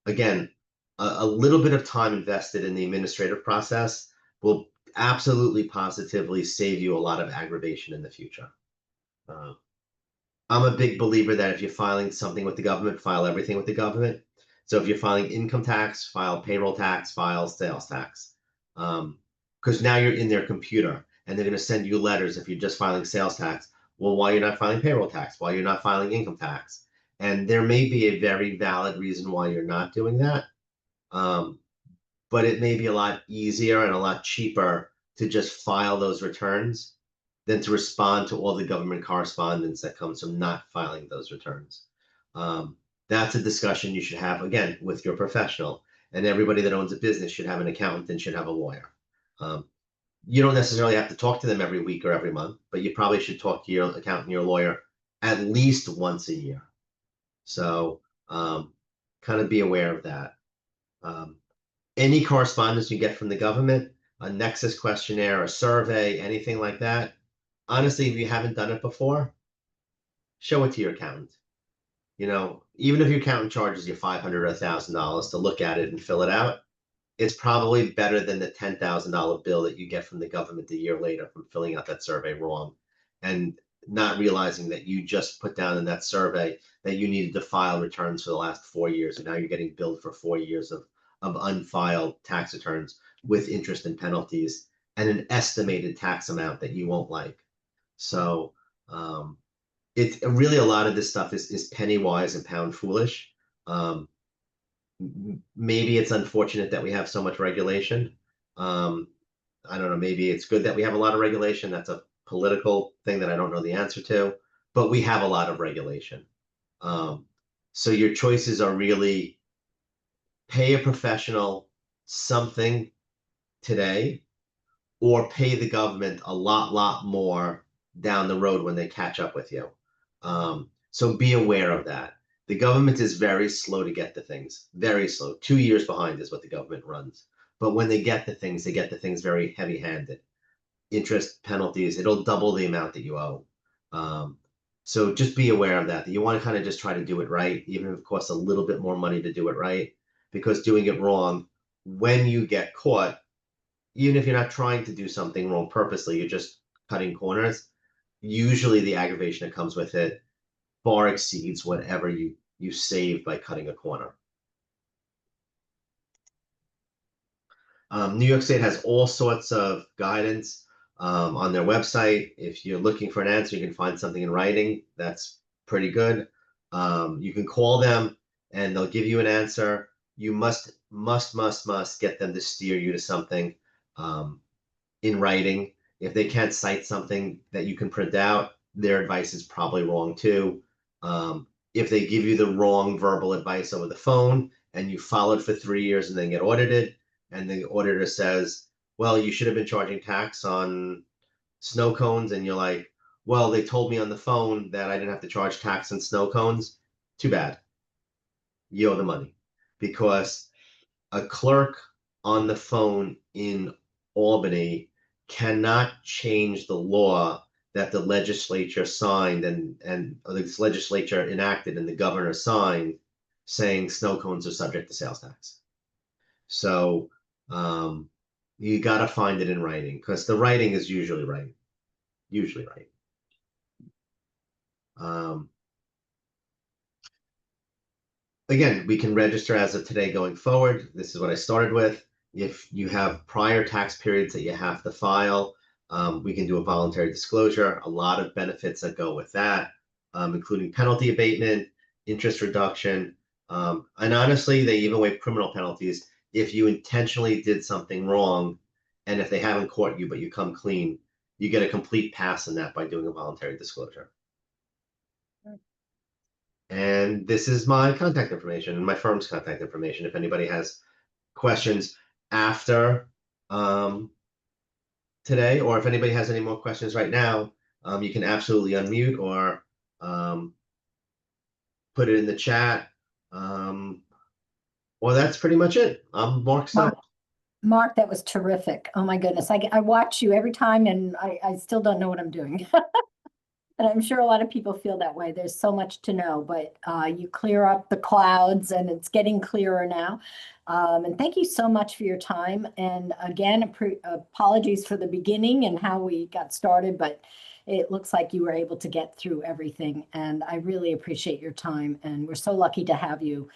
Speaker 2: again, a little bit of time invested in the administrative process will absolutely positively save you a lot of aggravation in the future. I'm a big believer that if you're filing something with the government, file everything with the government. So if you're filing income tax, file payroll tax, file sales tax. Because now you're in their computer and they're going to send you letters if you're just filing sales tax. Well, why you're not filing payroll tax? Why you're not filing income tax? And there may be a very valid reason why you're not doing that. But it may be a lot easier and a lot cheaper to just file those returns than to respond to all the government correspondence that comes from not filing those returns. That's a discussion you should have, again, with your professional. And everybody that owns a business should have an accountant and should have a lawyer. You don't necessarily have to talk to them every week or every month, but you probably should talk to your accountant and your lawyer at least once a year. So kind of be aware of that. Any correspondence you get from the government, a nexus questionnaire, a survey, anything like that, honestly, if you haven't done it before, show it to your accountant. You know, even if your accountant charges you $500 or $1,000 to look at it and fill it out, it's probably better than the $10,000 bill that you get from the government a year later from filling out that survey wrong and not realizing that you just put down in that survey that you needed to file returns for the last 4 years, and now you're getting billed for 4 years of unfiled tax returns with interest and penalties and an estimated tax amount that you won't like. So it's really, a lot of this stuff is penny wise and pound foolish. Maybe it's unfortunate that we have so much regulation. I don't know, maybe it's good that we have a lot of regulation. That's a political thing that I don't know the answer to, but we have a lot of regulation. So your choices are really pay a professional something today or pay the government a lot more down the road when they catch up with you. So be aware of that. The government is very slow to get the things, very slow. 2 years behind is what the government runs. But when they get the things very heavy-handed. Interest, penalties, it'll double the amount that you owe. So just be aware of that, that you want to kind of just try to do it right, even if it costs a little bit more money to do it right, because doing it wrong, when you get caught, even if you're not trying to do something wrong purposely, you're just cutting corners, usually the aggravation that comes with it far exceeds whatever you save by cutting a corner. New York State has all sorts of guidance on their website. If you're looking for an answer, you can find something in writing. That's pretty good. You can call them and they'll give you an answer. You must get them to steer you to something in writing. If they can't cite something that you can print out, their advice is probably wrong too. If they give you the wrong verbal advice over the phone and you follow it for 3 years and then get audited, and the auditor says, well, you should have been charging tax on snow cones, and you're like, well, they told me on the phone that I didn't have to charge tax on snow cones. Too bad. You owe the money, because a clerk on the phone in Albany cannot change the law that the legislature signed and the legislature enacted and the governor signed, saying snow cones are subject to sales tax. So you got to find it in writing, because the writing is usually right. Usually right. Again, we can register as of today going forward. This is what I started with. If you have prior tax periods that you have to file, we can do a voluntary disclosure. A lot of benefits that go with that, including penalty abatement, interest reduction, and honestly, they even waive criminal penalties if you intentionally did something wrong, and if they haven't caught you but you come clean, you get a complete pass on that by doing a voluntary disclosure. And this is my contact information and my firm's contact information. If anybody has questions after today, or if anybody has any more questions right now, you can absolutely unmute or put it in the chat. Well, that's pretty much it. I'm Mark Stone.
Speaker 1: Mark, that was terrific. Oh my goodness. I watch you every time and I still don't know what I'm doing. And I'm sure a lot of people feel that way. There's so much to know, but you clear up the clouds and it's getting clearer now. And thank you so much for your time. And again, apologies for the beginning and how we got started, but it looks like you were able to get through everything. And I really appreciate your time. And we're so lucky to have you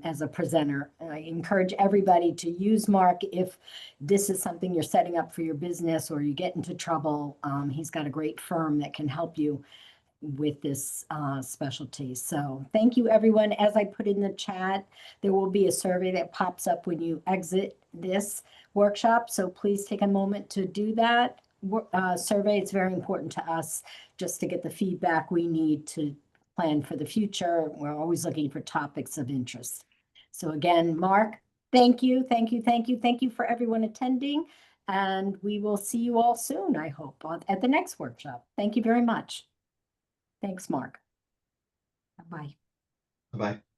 Speaker 1: as a presenter. And I encourage everybody to use Mark if this is something you're setting up for your business or you get into trouble. He's got a great firm that can help you with this specialty. So thank you, everyone. As I put in the chat, there will be a survey that pops up when you exit this workshop. So please take a moment to do that survey. It's very important to us just to get the feedback we need to plan for the future. We're always looking for topics of interest. So again, Mark, thank you, thank you, thank you, thank you for everyone attending. And we will see you all soon, I hope, at the next workshop. Thank you very much. Thanks, Mark. Bye-bye.
Speaker 2: Bye-bye.